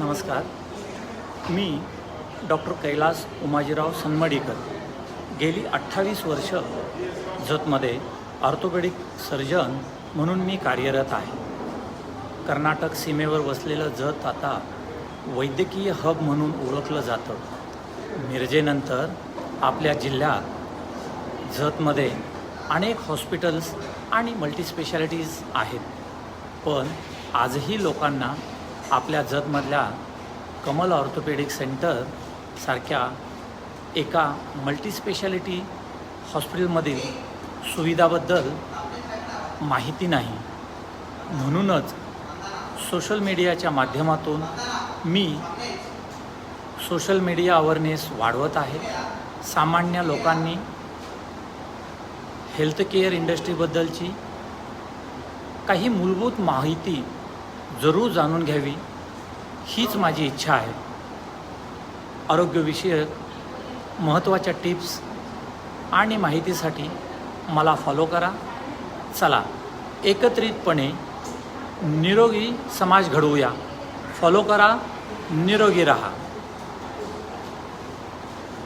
नमस्कार. मी डॉक्टर कैलास उमाजीराव सनमडीकर गेली 28 वर्ष जतमध्ये ऑर्थोपेडिक सर्जन म्हणून मी कार्यरत आहे. कर्नाटक सीमेवर वसलेलं जत आता वैद्यकीय हब म्हणून ओळखलं जातं. मिरजेनंतर आपल्या जिल्ह्यात जतमध्ये अनेक हॉस्पिटल्स आणि मल्टीस्पेशालिटीज आहेत. पण आजही लोकांना आपल्या जतमधल्या कमल ऑर्थोपेडिक सेंटर सारख्या एका मल्टीस्पेशालिटी हॉस्पिटलमधील सुविधाबद्दल माहिती नाही. म्हणूनच सोशल मीडियाच्या माध्यमातून मी सोशल मीडिया अवेअरनेस वाढवत आहे. सामान्य लोकांनी हेल्थकेअर इंडस्ट्रीबद्दलची काही मूलभूत माहिती जरूर जाणून घ्यावी हीच माझी इच्छा आहे. आरोग्यविषयक महत्त्वाच्या टिप्स आणि माहितीसाठी मला फॉलो करा. चला एकत्रितपणे निरोगी समाज घडवूया. फॉलो करा, निरोगी राहा.